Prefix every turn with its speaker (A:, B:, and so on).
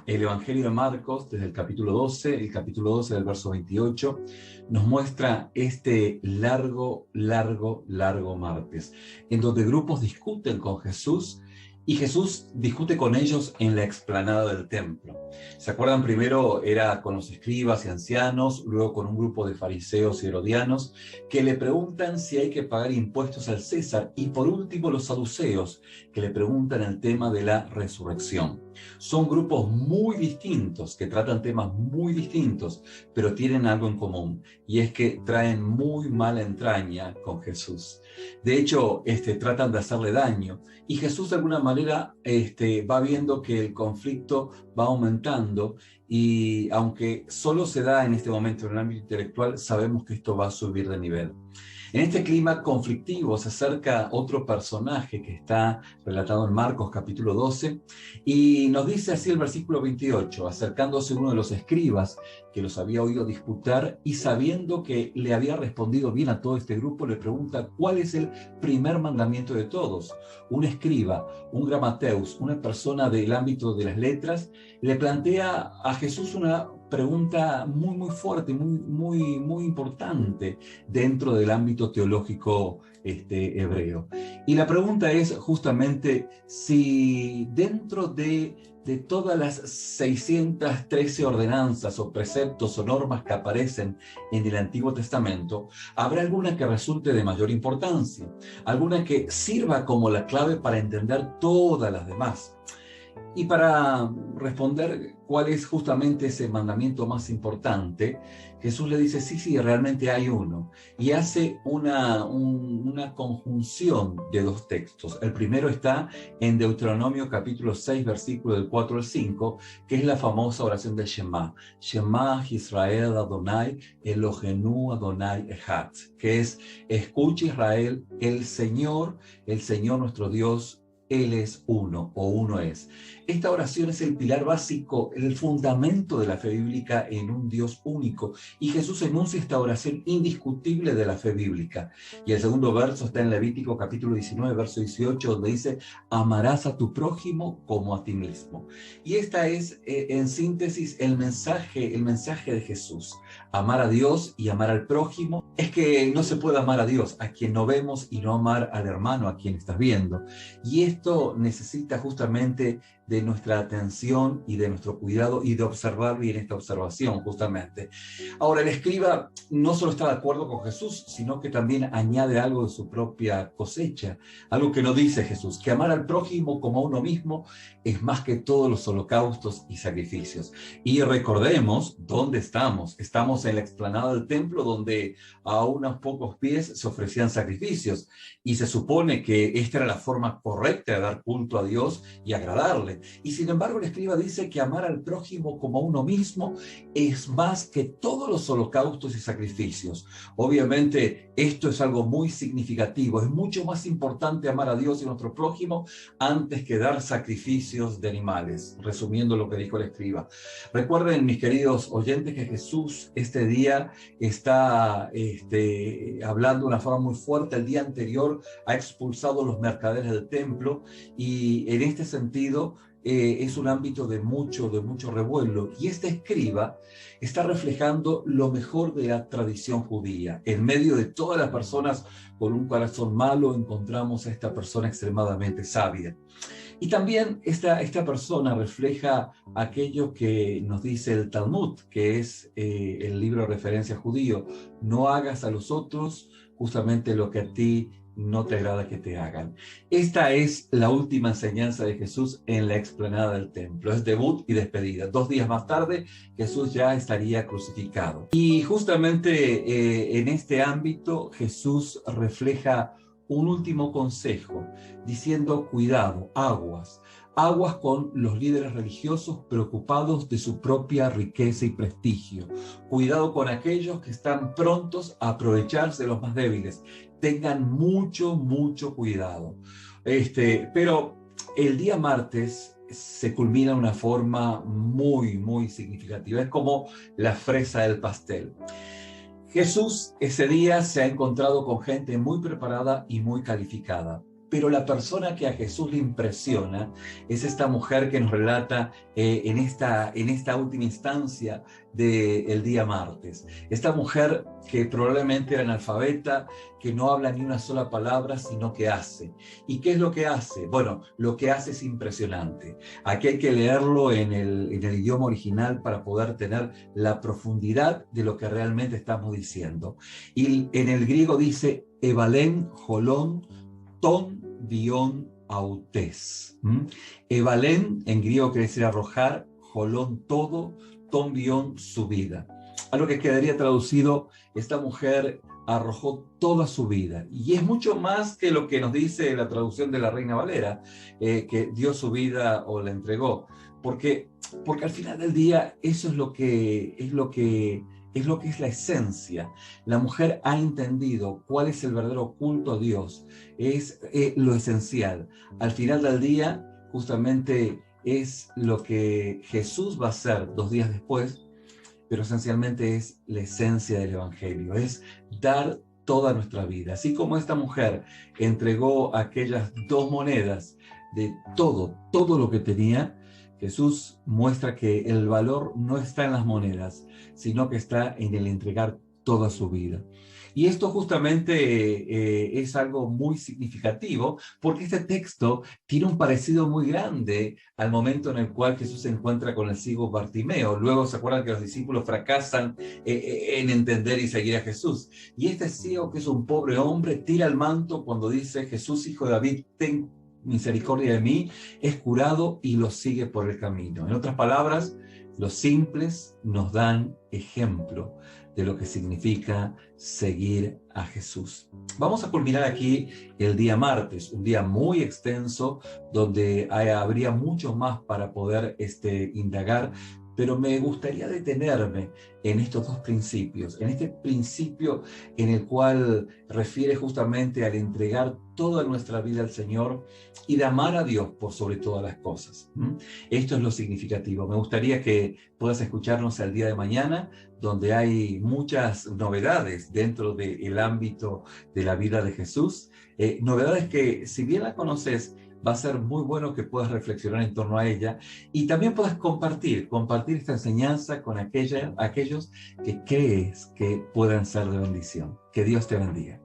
A: El Evangelio de Marcos, desde el capítulo 12, el capítulo 12 del verso 28, nos muestra este largo martes, en donde grupos discuten con Jesús y Jesús discute con ellos en la explanada del templo. ¿Se acuerdan? Primero era con los escribas y ancianos, luego con un grupo de fariseos y herodianos que le preguntan si hay que pagar impuestos al César, y por último los saduceos que le preguntan el tema de la resurrección. Son grupos muy distintos, que tratan temas muy distintos, pero tienen algo en común, y es que traen muy mala entraña con Jesús. De hecho, tratan de hacerle daño, y Jesús de alguna manera va viendo que el conflicto va aumentando, y aunque solo se da en este momento en el ámbito intelectual, sabemos que esto va a subir de nivel. En este clima conflictivo se acerca otro personaje que está relatado en Marcos capítulo 12 y nos dice así el versículo 28, acercándose uno de los escribas que los había oído disputar y sabiendo que le había respondido bien a todo este grupo, le pregunta cuál es el primer mandamiento de todos. Un escriba, un gramateus, una persona del ámbito de las letras, le plantea a Jesús una pregunta muy fuerte, muy importante dentro del ámbito teológico hebreo. Y la pregunta es justamente si dentro de todas las 613 ordenanzas o preceptos o normas que aparecen en el Antiguo Testamento, habrá alguna que resulte de mayor importancia, alguna que sirva como la clave para entender todas las demás. Y para responder cuál es justamente ese mandamiento más importante, Jesús le dice, sí, realmente hay uno. Y hace una conjunción de dos textos. El primero está en Deuteronomio capítulo 6, versículo del 4 al 5, que es la famosa oración del Shema. Shema Israel Adonai Elohenu Adonai Echad, que es, escucha Israel, el Señor nuestro Dios, Él es uno, o uno es. Esta oración es el pilar básico, el fundamento de la fe bíblica en un Dios único. Y Jesús enuncia esta oración indiscutible de la fe bíblica. Y el segundo verso está en Levítico capítulo 19, verso 18, donde dice, amarás a tu prójimo como a ti mismo. Y esta es, en síntesis, el mensaje de Jesús. Amar a Dios y amar al prójimo. Es que no se puede amar a Dios, a quien no vemos, y no amar al hermano, a quien estás viendo. Y esto necesita justamente de nuestra atención y de nuestro cuidado y de observar bien esta observación, justamente. Ahora, el escriba no solo está de acuerdo con Jesús, sino que también añade algo de su propia cosecha, algo que no dice Jesús, que amar al prójimo como a uno mismo es más que todos los holocaustos y sacrificios. Y recordemos dónde estamos. Estamos en la explanada del templo, donde a unos pocos pies se ofrecían sacrificios, y se supone que esta era la forma correcta de dar culto a Dios y agradarle. Y sin embargo el escriba dice que amar al prójimo como a uno mismo es más que todos los holocaustos y sacrificios. Obviamente esto es algo muy significativo, es mucho más importante amar a Dios y a nuestro prójimo antes que dar sacrificios de animales, resumiendo lo que dijo el escriba. Recuerden, mis queridos oyentes, que Jesús este día está hablando de una forma muy fuerte. El día anterior ha expulsado a los mercaderes del templo, y en este sentido es un ámbito de mucho revuelo, y este escriba está reflejando lo mejor de la tradición judía. En medio de todas las personas con un corazón malo encontramos a esta persona extremadamente sabia. Y también esta persona refleja aquello que nos dice el Talmud, que es el libro de referencia judío: no hagas a los otros justamente lo que a ti no te agrada que te hagan. Esta es la última enseñanza de Jesús en la explanada del templo. Es debut y despedida. 2 días más tarde, Jesús ya estaría crucificado. Y justamente en este ámbito, Jesús refleja un último consejo, diciendo: cuidado, aguas con los líderes religiosos preocupados de su propia riqueza y prestigio. Cuidado con aquellos que están prontos a aprovecharse de los más débiles. Tengan mucho cuidado. Pero el día martes se culmina de una forma muy significativa. Es como la fresa del pastel. Jesús ese día se ha encontrado con gente muy preparada y muy calificada, pero la persona que a Jesús le impresiona es esta mujer que nos relata en esta última instancia del día martes. Esta mujer que probablemente era analfabeta, que no habla ni una sola palabra, sino que hace. ¿Y qué es lo que hace? Bueno, lo que hace es impresionante. Aquí hay que leerlo en el idioma original para poder tener la profundidad de lo que realmente estamos diciendo. Y en el griego dice, Ebalén, Jolón, ton, bión, autes. Ebalén en griego quiere decir arrojar, jolón todo, ton, bión su vida. A lo que quedaría traducido, esta mujer arrojó toda su vida. Y es mucho más que lo que nos dice la traducción de la Reina Valera, que dio su vida o la entregó. Porque al final del día eso es lo que es la esencia. La mujer ha entendido cuál es el verdadero culto a Dios. Es lo esencial. Al final del día, justamente es lo que Jesús va a hacer 2 días después, pero esencialmente es la esencia del Evangelio. Es dar toda nuestra vida. Así como esta mujer entregó aquellas 2 monedas de todo lo que tenía, Jesús muestra que el valor no está en las monedas, sino que está en el entregar toda su vida. Y esto justamente es algo muy significativo, porque este texto tiene un parecido muy grande al momento en el cual Jesús se encuentra con el ciego Bartimeo. Luego se acuerdan que los discípulos fracasan en entender y seguir a Jesús. Y este ciego, que es un pobre hombre, tira el manto cuando dice, Jesús, hijo de David, ten misericordia de mí, es curado y lo sigue por el camino. En otras palabras, los simples nos dan ejemplo de lo que significa seguir a Jesús. Vamos a culminar aquí el día martes, un día muy extenso donde habría mucho más para poder indagar, pero me gustaría detenerme en estos 2 principios, en este principio en el cual refiere justamente al entregar toda nuestra vida al Señor y de amar a Dios por sobre todas las cosas. Esto es lo significativo. Me gustaría que puedas escucharnos el día de mañana, donde hay muchas novedades dentro del ámbito de la vida de Jesús, novedades que, si bien la conoces, va a ser muy bueno que puedas reflexionar en torno a ella y también puedas compartir esta enseñanza con aquellos que crees que puedan ser de bendición. Que Dios te bendiga.